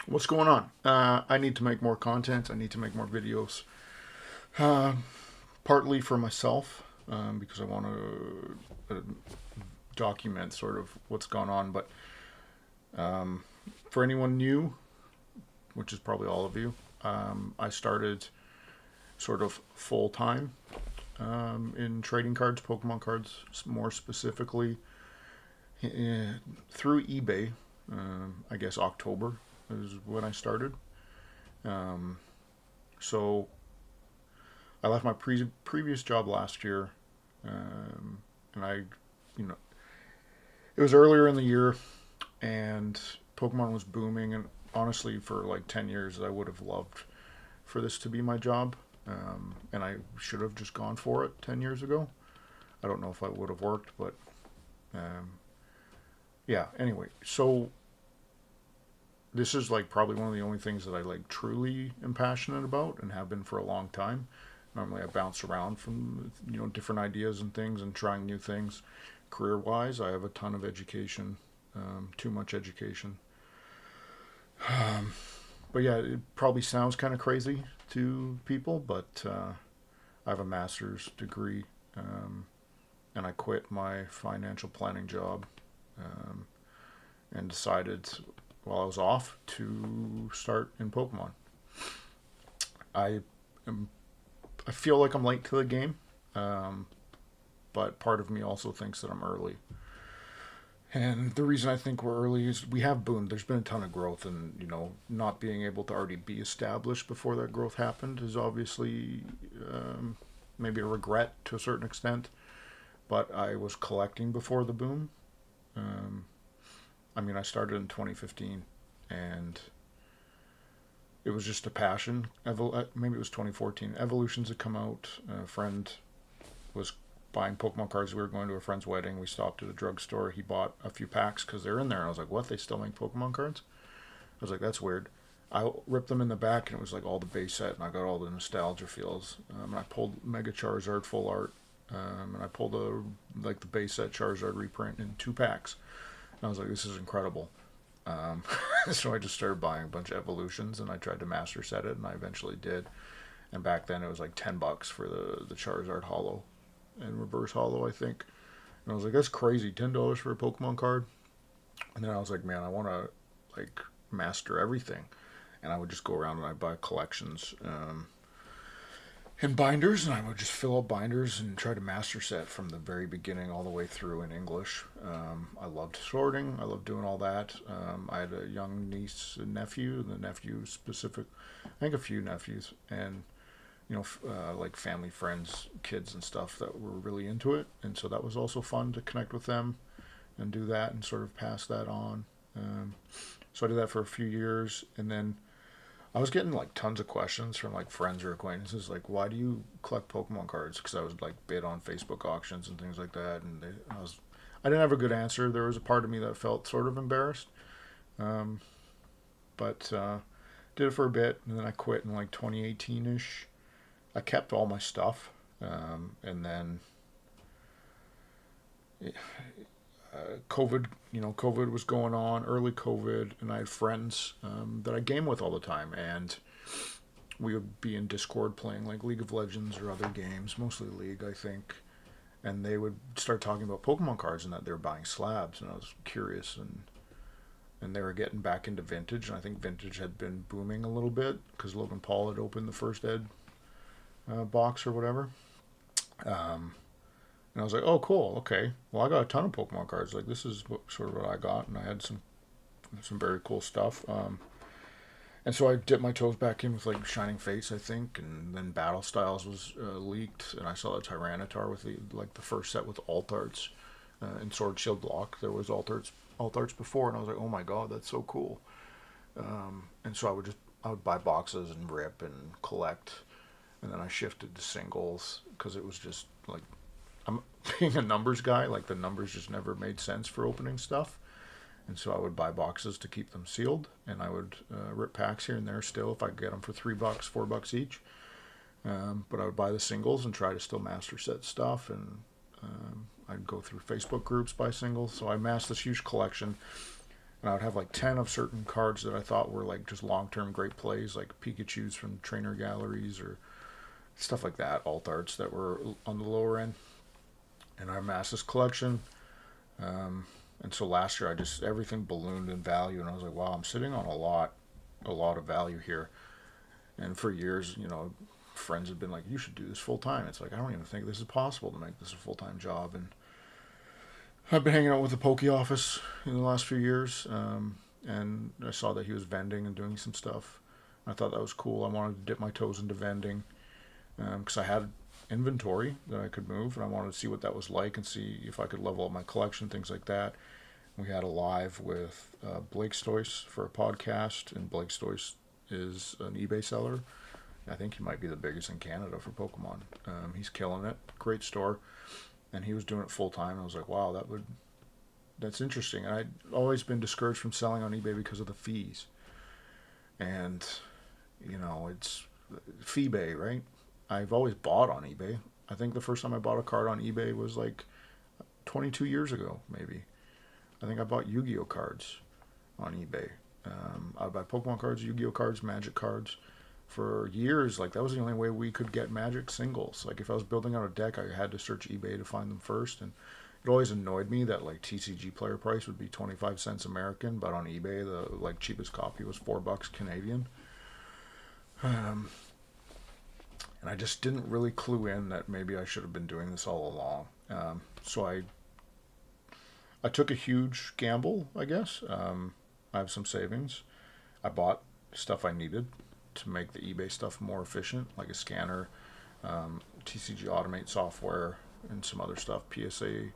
What's going on? I need to make more content. I need to make more videos. Uh, Partly for myself, because I want to document sort of what's gone on. But for anyone new, which is probably all of you, I started sort of full time in trading cards, Pokemon cards, more specifically through eBay. I guess October is when I started. Um, so I left my previous job last year, and you know, it was earlier in the year, and Pokemon was booming, and honestly, for like 10 years, I would have loved for this to be my job, and I should have just gone for it 10 years ago. I don't know if I would have worked, but um, yeah. Anyway, so this is like probably one of the only things that I like truly am passionate about and have been for a long time. Normally, I bounce around from different ideas and things and trying new things. Career wise, I have a ton of education, too much education. Um, but yeah, it probably sounds kind of crazy to people, but I have a master's degree, um, and I quit my financial planning job, um, and decided while I was off to start in Pokemon. I am, I feel like I'm late to the game, um, but part of me also thinks that I'm early. And the reason I think we're early is we have boomed. There's been a ton of growth, and not being able to already be established before that growth happened is obviously maybe a regret to a certain extent. But I was collecting before the boom. Um, I mean, I started in 2015, and it was just a passion. Maybe it was 2014. Evolutions had come out. A friend was buying Pokemon cards. We were going to a friend's wedding. We stopped at a drugstore. He bought a few packs because they're in there. And I was like, what? They still make Pokemon cards? I was like, that's weird. I ripped them in the back, and it was like all the base set, and I got all the nostalgia feels. And I pulled Mega Charizard full art, and I pulled the base set Charizard reprint in 2 packs. And I was like, this is incredible. Um, so I just started buying a bunch of evolutions, and I tried to master set it, and I eventually did. And back then it was like $10 for the Charizard Hollow and Reverse Hollow, I think. And I was like, that's crazy, $10 for a Pokemon card. And then I was like, man, I want to like master everything. And I would just go around and I'd buy collections, and binders, and I would just fill up binders and try to master set from the very beginning all the way through in English. I loved sorting. I loved doing all that. I had a young niece and nephew. The nephew specific, I think a few nephews, and like family, friends, kids, and stuff that were really into it. And so that was also fun to connect with them and do that and sort of pass that on. Um, so I did that for a few years, and then I was getting like tons of questions from like friends or acquaintances, like, "Why do you collect Pokemon cards?" Because I was like bid on Facebook auctions and things like that, and I didn't have a good answer. There was a part of me that felt sort of embarrassed, um, but did it for a bit, and then I quit in like 2018 ish. I kept all my stuff, and then COVID, COVID was going on, early COVID, and I had friends that I game with all the time, and we would be in Discord playing like League of Legends or other games, mostly League, I think. And they would start talking about Pokemon cards and that they were buying slabs, and I was curious, and they were getting back into vintage, and I think vintage had been booming a little bit because Logan Paul had opened the first ed box or whatever. Um, and I was like, oh, cool, okay. Well, I got a ton of Pokemon cards. Like, this is sort of what I got, and I had some very cool stuff. And so I dipped my toes back in with like Shining Face, I think, and then Battle Styles was leaked, and I saw a Tyranitar with the first set with alt arts in Sword Shield Block. There was alt arts before, and I was like, oh my god, that's so cool. And so I would buy boxes and rip and collect, and then I shifted to singles because it was just like I'm being a numbers guy. Like the numbers just never made sense for opening stuff. And so I would buy boxes to keep them sealed, and I would rip packs here and there still if I could get them for $3, $4 each. But I would buy the singles and try to still master set stuff, and I'd go through Facebook groups, buy singles. So I amassed this huge collection. And I would have like 10 of certain cards that I thought were like just long-term great plays, like Pikachu's from trainer galleries or stuff like that, alt arts that were on the lower end. And I amassed this collection. Um, and so last year, I just everything ballooned in value, and I was like, wow, I'm sitting on a lot of value here. And for years, friends have been like, you should do this full time. It's like I don't even think this is possible to make this a full time job. And I've been hanging out with the Poke office in the last few years, and I saw that he was vending and doing some stuff. I thought that was cool. I wanted to dip my toes into vending because I had inventory that I could move, and I wanted to see what that was like and see if I could level up my collection, things like that. We had a live with Blake Stoice for a podcast, and Blake Stoice is an eBay seller. I think he might be the biggest in Canada for Pokemon. He's killing it. Great store. And he was doing it full time. I was like, wow, that's interesting. And I'd always been discouraged from selling on eBay because of the fees. And, it's FeeBay, right? I've always bought on eBay. I think the first time I bought a card on eBay was like 22 years ago, maybe. I think I bought Yu-Gi-Oh cards on eBay. I would buy Pokemon cards, Yu-Gi-Oh cards, Magic cards. For years, like that was the only way we could get Magic singles. Like if I was building out a deck, I had to search eBay to find them first, and it always annoyed me that like TCG player price would be 25 cents American, but on eBay the like cheapest copy was $4 Canadian. Um, and I just didn't really clue in that maybe I should have been doing this all along. So I took a huge gamble, I guess. I have some savings. I bought stuff I needed to make the eBay stuff more efficient, like a scanner, TCG Automate software, and some other stuff, PSA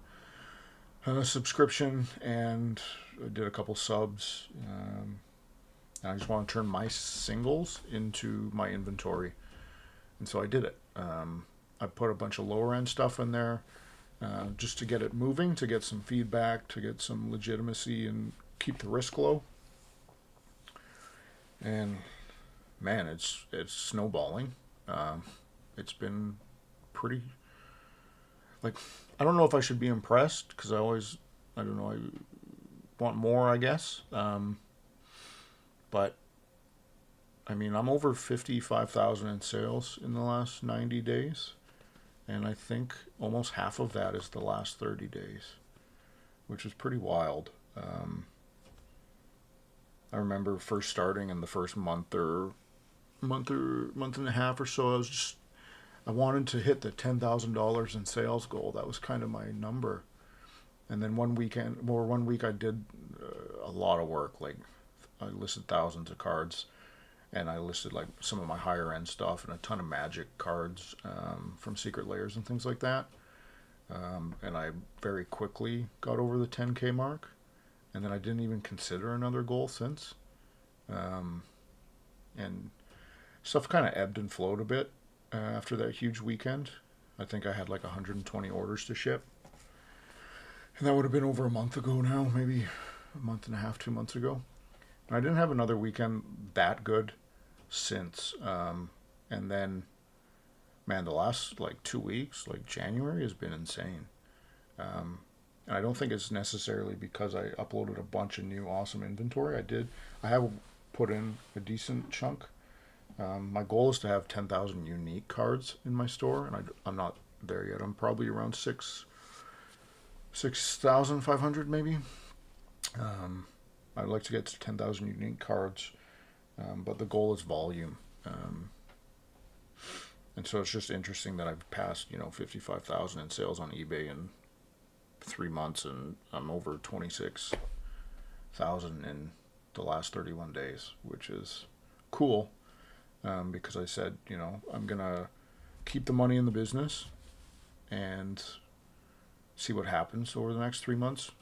subscription, and I did a couple subs. And I just want to turn my singles into my inventory, and so I did it. I put a bunch of lower end stuff in there just to get it moving, to get some feedback, to get some legitimacy, and keep the risk low. And man, it's snowballing. It's been pretty like I don't know if I should be impressed because I don't know, I want more, I guess. But I mean, I'm over 55,000 in sales in the last 90 days, and I think almost half of that is the last 30 days, which is pretty wild. I remember first starting in the first month and a half or so, I wanted to hit the $10,000 in sales goal. That was kind of my number. And then one week I did a lot of work. Like I listed thousands of cards, and I listed like some of my higher end stuff and a ton of Magic cards from Secret Layers and things like that. And I very quickly got over the 10K mark, and then I didn't even consider another goal since. And stuff kind of ebbed and flowed a bit after that huge weekend. I think I had like 120 orders to ship. And that would have been over a month ago now, maybe a month and a half, 2 months ago. And I didn't have another weekend that good since. And then, man, the last like 2 weeks, like January, has been insane. And I don't think it's necessarily because I uploaded a bunch of new awesome inventory. I have put in a decent chunk. My goal is to have 10,000 unique cards in my store, and I'm not there yet. I'm probably around 6,500 maybe. I'd like to get to 10,000 unique cards, but the goal is volume. And so it's just interesting that I've passed, 55,000 in sales on eBay in 3 months, and I'm over 26,000 in the last 31 days, which is cool. Because I said, I'm going to keep the money in the business and see what happens over the next 3 months,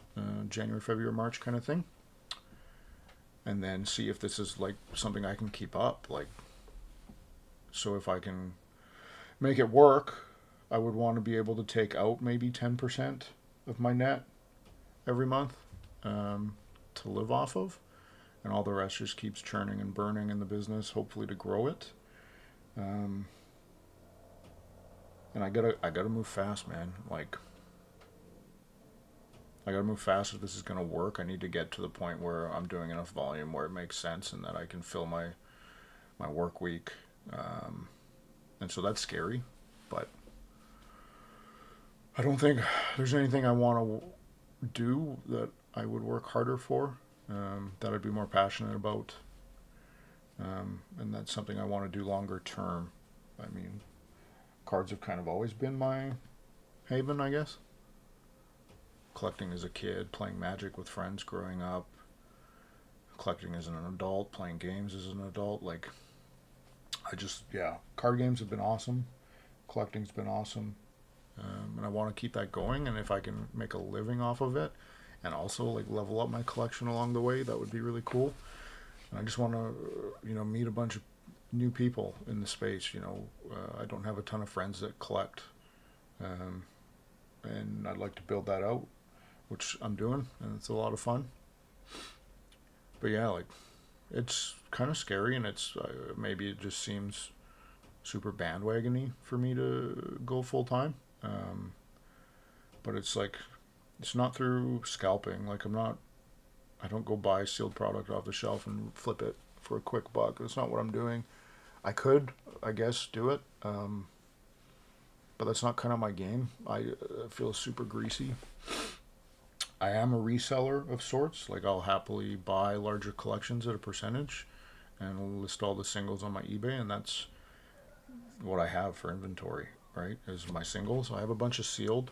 January, February, March kind of thing. And then see if this is like something I can keep up. Like, so if I can make it work, I would want to be able to take out maybe 10% of my net every month to live off of. And all the rest just keeps churning and burning in the business, hopefully to grow it. And I gotta move fast, man. Like, I gotta move fast if this is gonna work. I need to get to the point where I'm doing enough volume where it makes sense and that I can fill my work week. Um, and so that's scary, but I don't think there's anything I want to do that I would work harder for, that I'd be more passionate about, and that's something I want to do longer term. I mean, cards have kind of always been my haven, I guess. Collecting as a kid, playing Magic with friends growing up, collecting as an adult, playing games as an adult. Like, yeah, card games have been awesome. Collecting's been awesome. And I want to keep that going. And if I can make a living off of it and also like level up my collection along the way, that would be really cool. And I just want to, meet a bunch of new people in the space. I don't have a ton of friends that collect. Um, and I'd like to build that out, which I'm doing, and it's a lot of fun. But yeah, like it's kind of scary, and it's maybe it just seems super bandwagony for me to go full time. Um, but it's like it's not through scalping. Like I don't go buy sealed product off the shelf and flip it for a quick buck. That's not what I'm doing. I could, I guess, do it, but that's not kind of my game. I feel super greasy. I am a reseller of sorts. Like I'll happily buy larger collections at a percentage and list all the singles on my eBay, and that's what I have for inventory, right? Is my singles. I have a bunch of sealed,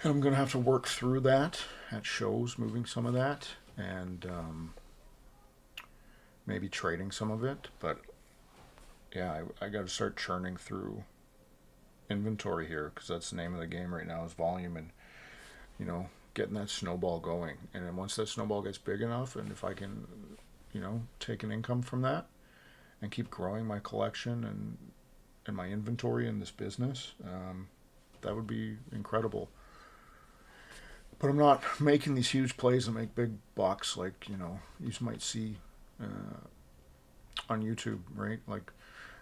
and I'm gonna have to work through that at shows, moving some of that, and maybe trading some of it. But yeah, I got to start churning through inventory here because that's the name of the game right now is volume, and getting that snowball going. And then once that snowball gets big enough, and if I can, take an income from that and keep growing my collection and my inventory in this business, that would be incredible. But I'm not making these huge plays and make big bucks like you might see on YouTube, right? Like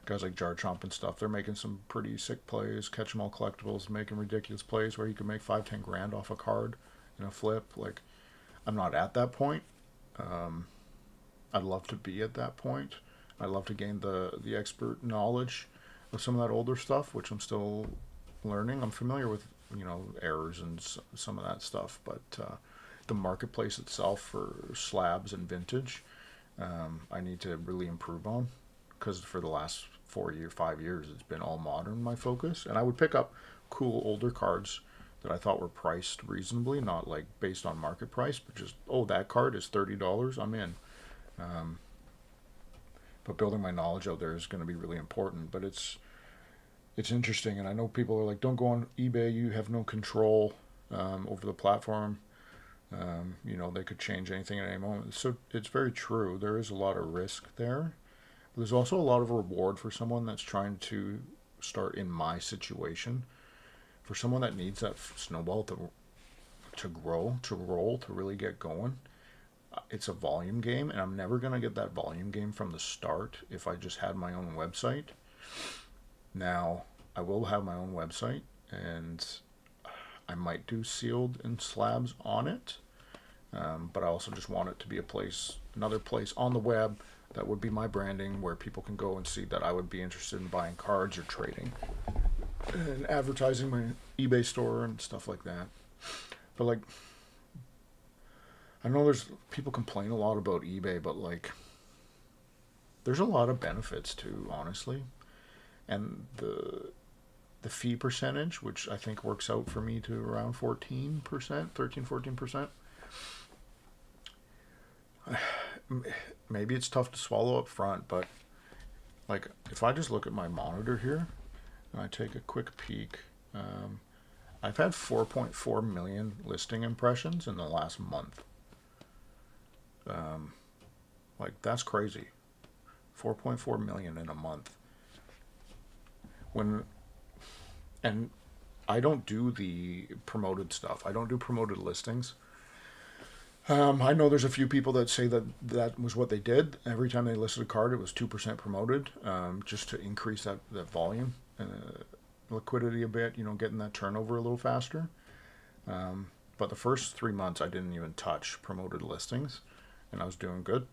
guys like Jar Chomp and stuff. They're making some pretty sick plays. Catch 'em all collectibles, making ridiculous plays where you can make 5-10 grand off a card in a flip. Like I'm not at that point. Um, I'd love to be at that point. I'd love to gain the expert knowledge of some of that older stuff, which I'm still learning. I'm familiar with errors and some of that stuff, but the marketplace itself for slabs and vintage, I need to really improve on because for the last 5 years, it's been all modern my focus, and I would pick up cool older cards that I thought were priced reasonably, not like based on market price, but just that card is $30, I'm in. Um, but building my knowledge out there is going to be really important. But it's interesting, and I know people are like, don't go on eBay, you have no control over the platform. They could change anything at any moment. So it's very true. There is a lot of risk there. But there's also a lot of reward for someone that's trying to start in my situation. For someone that needs that snowball to grow, to roll, to really get going, it's a volume game, and I'm never going to get that volume game from the start if I just had my own website. Now, I will have my own website, and I might do sealed and slabs on it, but I also just want it to be another place on the web that would be my branding where people can go and see that I would be interested in buying cards or trading and advertising my eBay store and stuff like that. But like, I know there's people complain a lot about eBay, but like, there's a lot of benefits too, honestly. And the fee percentage, which I think works out for me to around 14%, 13-14%. Maybe it's tough to swallow up front, but like if I just look at my monitor here and I take a quick peek, I've had 4.4 million listing impressions in the last month. Like that's crazy. 4.4 million in a month. And I don't do the promoted stuff. I don't do promoted listings. I know there's a few people that say that was what they did. Every time they listed a card, it was 2% promoted, just to increase that volume, liquidity a bit, getting that turnover a little faster. But the first 3 months, I didn't even touch promoted listings, and I was doing good.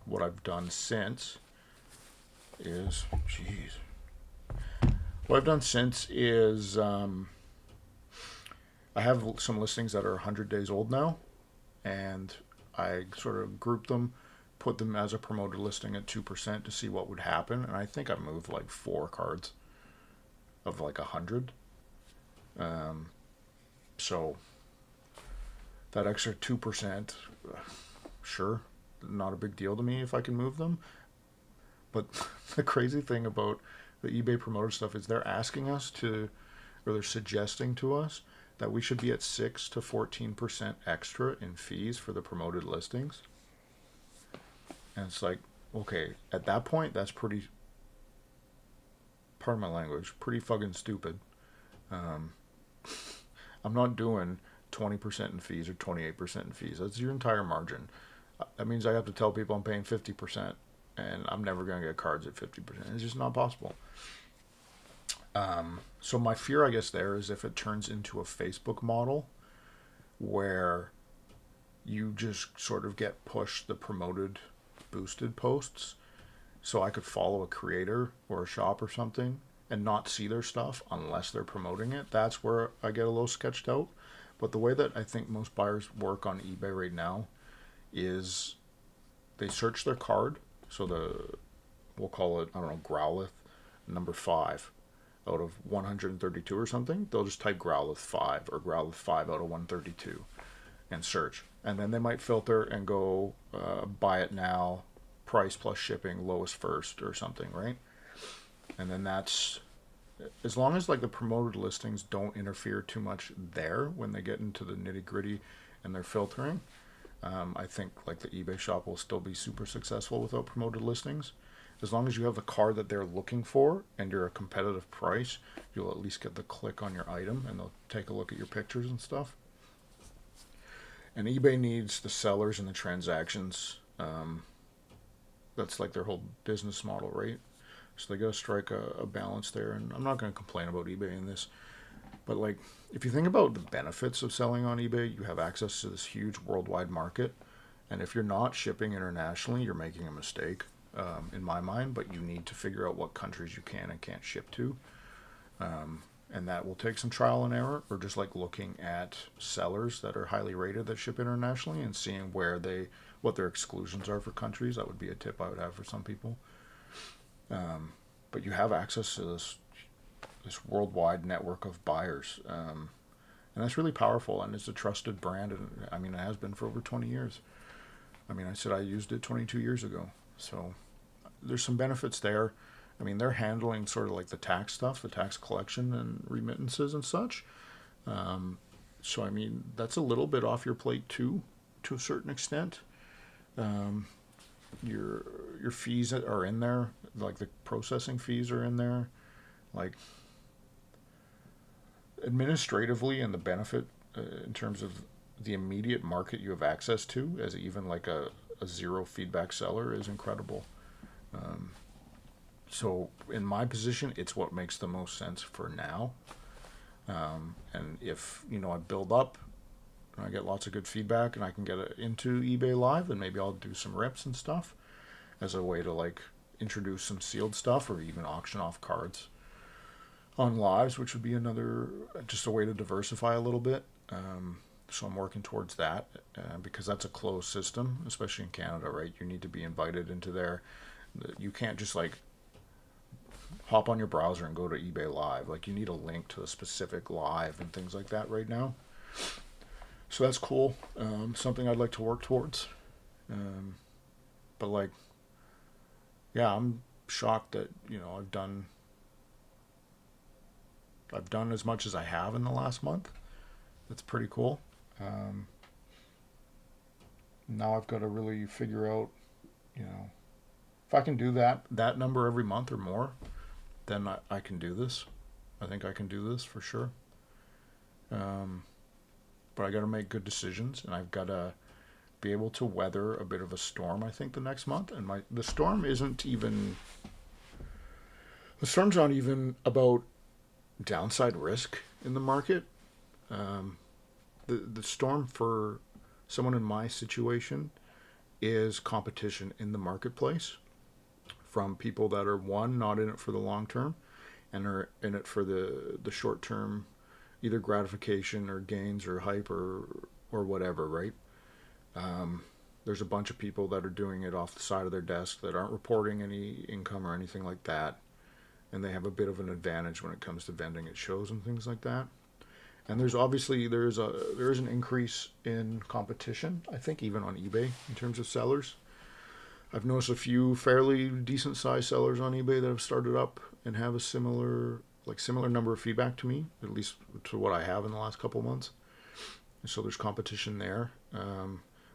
What I've done since is, jeez. What I've done since is I have some listings that are 100 days old now, and I sort of group them, put them as a promoted listing at 2% to see what would happen. And I think I moved like 4 cards of like 100. So that extra 2%, sure, not a big deal to me if I can move them. But the crazy thing about the eBay promoted stuff is they're asking us to, or they're suggesting to us that we should be at 6 to 14% extra in fees for the promoted listings. And it's like, okay, at that point, that's pretty, pardon my language, pretty fucking stupid. I'm not doing 20% in fees or 28% in fees. That's your entire margin. That means I have to tell people I'm paying 50%, and I'm never going to get cards at 50%. It's just not possible. So my fear, I guess, there is if it turns into a Facebook model where you just sort of get pushed the promoted, boosted posts. So I could follow a creator or a shop or something and not see their stuff unless they're promoting it. That's where I get a little sketched out. But the way that I think most buyers work on eBay right now is they search their card. So we'll call it, I don't know, Growlithe number 5 out of 132 or something. They'll just type Growlithe 5 or Growlithe 5 out of 132 and search. And then they might filter and go buy it now, price plus shipping, lowest first or something, right? And then that's, as long as like the promoted listings don't interfere too much there when they get into the nitty gritty and they're filtering, I think like the eBay shop will still be super successful without promoted listings. As long as you have the card that they're looking for and you're a competitive price, you'll at least get the click on your item and they'll take a look at your pictures and stuff. And eBay needs the sellers and the transactions. That's like their whole business model, right? So they got to strike a balance there. And I'm not going to complain about eBay in this. But like, if you think about the benefits of selling on eBay, you have access to this huge worldwide market. And if you're not shipping internationally, you're making a mistake. In my mind, but you need to figure out what countries you can and can't ship to. And that will take some trial and error, or just like looking at sellers that are highly rated that ship internationally and seeing what their exclusions are for countries. That would be a tip I would have for some people. But you have access to this worldwide network of buyers. And that's really powerful, and it's a trusted brand. And I mean, it has been for over 20 years. I mean, I said I used it 22 years ago. So there's some benefits there. I mean, they're handling sort of like the tax stuff, the tax collection and remittances and such. So, I mean, that's a little bit off your plate too, to a certain extent. Your fees are in there, like the processing fees are in there. Like, administratively and the benefit in terms of the immediate market you have access to as even like a zero feedback seller is incredible. So in my position, it's what makes the most sense for now. And if, I build up and I get lots of good feedback and I can get it into eBay Live, then maybe I'll do some rips and stuff as a way to like introduce some sealed stuff or even auction off cards on lives, which would be just a way to diversify a little bit. So I'm working towards that because that's a closed system, especially in Canada, right? You need to be invited into there. You can't just like hop on your browser and go to eBay Live. Like you need a link to a specific live and things like that right now. So that's cool. Something I'd like to work towards. But like, yeah, I'm shocked that, I've done as much as I have in the last month. That's pretty cool. Now I've got to really figure out, if I can do that number every month or more, then I can do this. I think I can do this for sure. But I got to make good decisions, and I've got to be able to weather a bit of a storm, I think, the next month. And the storm's not even about downside risk in the market. the storm for someone in my situation is competition in the marketplace from people that are, one, not in it for the long term and are in it for the short term, either gratification or gains or hype or whatever, right? There's a bunch of people that are doing it off the side of their desk that aren't reporting any income or anything like that, and they have a bit of an advantage when it comes to vending at shows and things like that. And there's obviously there is an increase in competition, I think, even on eBay in terms of sellers. I've noticed a few fairly decent sized sellers on eBay that have started up and have a similar number of feedback to me, at least to what I have in the last couple of months. And so there's competition there.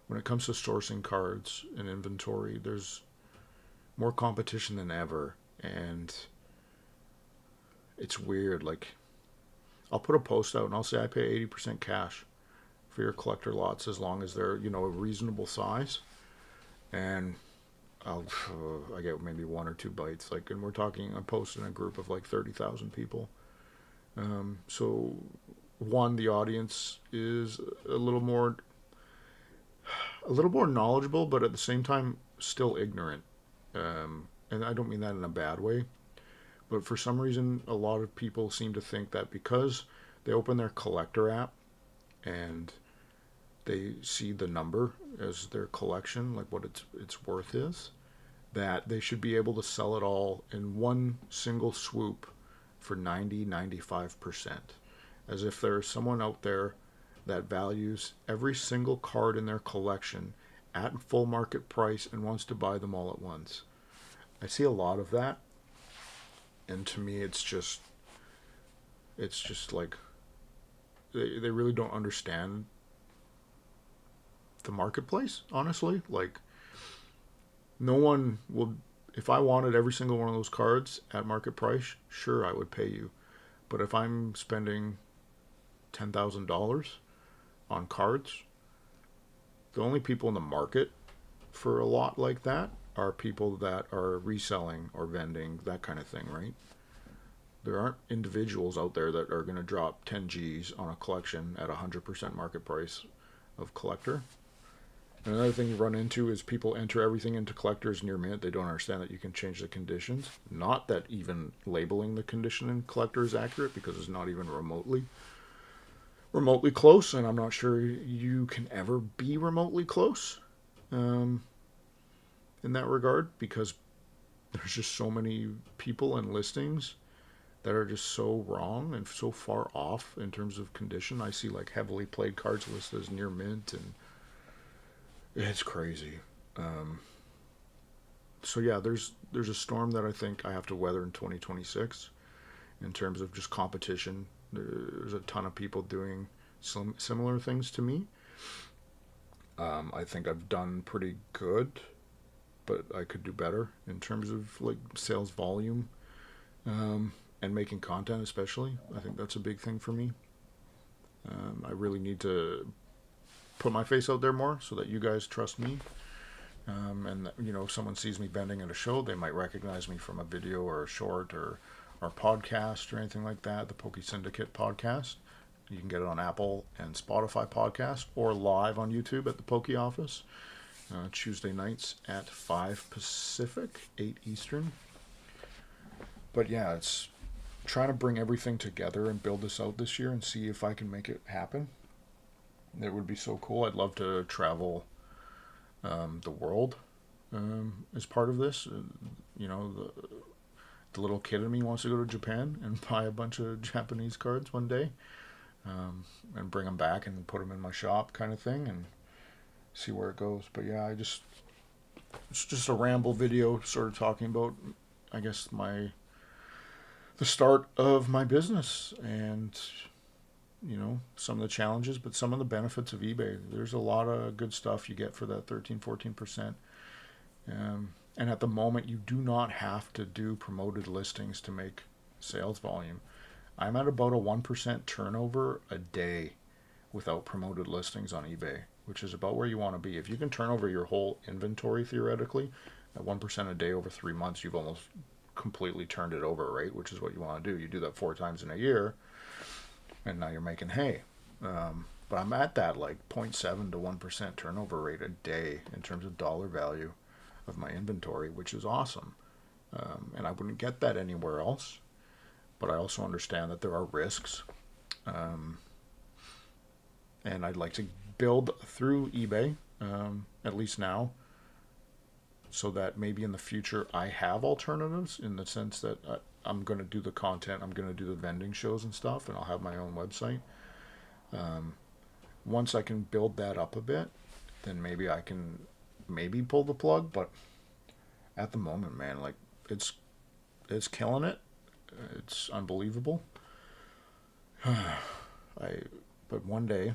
When it comes to sourcing cards and inventory, there's more competition than ever, and it's weird. Like, I'll put a post out and I'll say I pay 80% cash for your collector lots as long as they're, a reasonable size, and I get maybe one or two bites. Like, and we're talking, I'm posting a group of like 30,000 people. So one, the audience is a little more knowledgeable, but at the same time still ignorant. And I don't mean that in a bad way, but for some reason a lot of people seem to think that because they open their collector app and they see the number as their collection, like what its worth is, that they should be able to sell it all in one single swoop for 95%. As if there's someone out there that values every single card in their collection at full market price and wants to buy them all at once. I see a lot of that, and to me it's just like they really don't understand the marketplace, honestly. Like, no one will, if I wanted every single one of those cards at market price, sure, I would pay you. But if I'm spending $10,000 on cards, the only people in the market for a lot like that are people that are reselling or vending, that kind of thing, right? There aren't individuals out there that are going to drop 10 G's on a collection at 100% market price of collector. And another thing you run into is people enter everything into collectors near mint. They don't understand that you can change the conditions. Not that even labeling the condition in collector is accurate, because it's not even remotely close, and I'm not sure you can ever be remotely close in that regard, because there's just so many people and listings that are just so wrong and so far off in terms of condition. I see like heavily played cards listed as near mint, and it's crazy. So yeah, there's a storm that I think I have to weather in 2026 in terms of just competition. There's a ton of people doing similar things to me. I think I've done pretty good, but I could do better in terms of like sales volume, and making content especially. I think that's a big thing for me. I really need to put my face out there more so that you guys trust me. And that, if someone sees me vending at a show, they might recognize me from a video or a short or podcast or anything like that. The Poke Syndicate podcast. You can get it on Apple and Spotify podcast, or live on YouTube at the Poke Office, Tuesday nights at 5 Pacific, 8 Eastern. But yeah, it's trying to bring everything together and build this out this year and see if I can make it happen. It would be so cool. I'd love to travel the world as part of this. The little kid in me wants to go to Japan and buy a bunch of Japanese cards one day, and bring them back and put them in my shop, kind of thing, and see where it goes. But yeah, it's just a ramble video, sort of talking about, I guess, the start of my business, and some of the challenges, but some of the benefits of eBay. There's a lot of good stuff you get for that 13-14%. And at the moment, you do not have to do promoted listings to make sales volume. I'm at about a 1% turnover a day without promoted listings on eBay, which is about where you want to be. If you can turn over your whole inventory, theoretically, at 1% a day over 3 months, you've almost completely turned it over, right? Which is what you want to do. You do that 4 times in a year, and now you're making hay. But I'm at that like 0.7 to 1% turnover rate a day in terms of dollar value of my inventory, which is awesome. And I wouldn't get that anywhere else. But I also understand that there are risks. Um, and I'd like to build through eBay, at least now, so that maybe in the future I have alternatives in the sense that I'm going to do the content, I'm going to do the vending shows and stuff, and I'll have my own website. Um, Once I can build that up a bit, then maybe I can maybe pull the plug. But at the moment, man, like it's killing it. It's unbelievable. I but one day,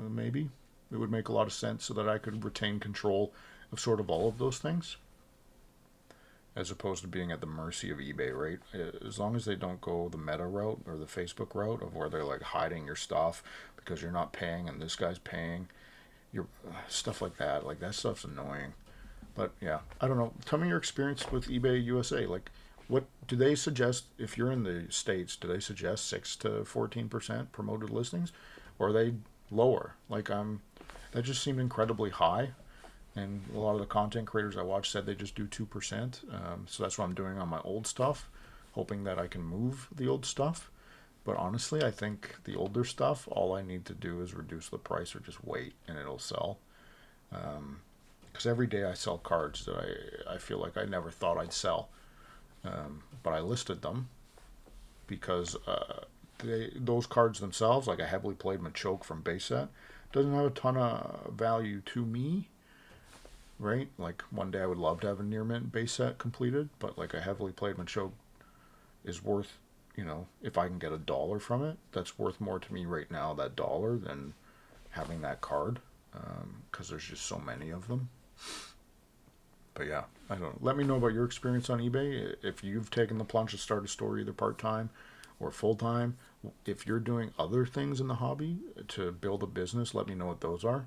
maybe it would make a lot of sense so that I could retain control of sort of all of those things, as opposed to being at the mercy of eBay, right? As long as they don't go the Meta route or the Facebook route of where they're like hiding your stuff because you're not paying and this guy's paying, your stuff like that. Like that stuff's annoying. But yeah, I don't know. Tell me your experience with eBay USA. Like, what do they suggest if you're in the States? Do they suggest 6 to 14% promoted listings, or are they lower? Like, that just seemed incredibly high. And a lot of the content creators I watch said they just do 2%. So that's what I'm doing on my old stuff, hoping that I can move the old stuff. But honestly, I think the older stuff, all I need to do is reduce the price or just wait and it'll sell. Because every day I sell cards that I feel like I never thought I'd sell. But I listed them because those cards themselves, like a heavily played Machoke from base set, doesn't have a ton of value to me, right? Like one day I would love to have a near mint base set completed, but like a heavily played Machoke is worth, if I can get $1 from it, that's worth more to me right now, that dollar, than having that card, because there's just so many of them. But yeah, I don't know. Let me know about your experience on eBay. If you've taken the plunge to start a store either part time or full time. If you're doing other things in the hobby to build a business, let me know what those are.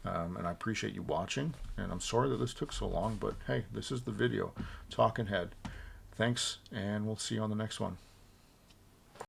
And I appreciate you watching. And I'm sorry that this took so long, but hey, this is the video. Talking Head. Thanks, and we'll see you on the next one.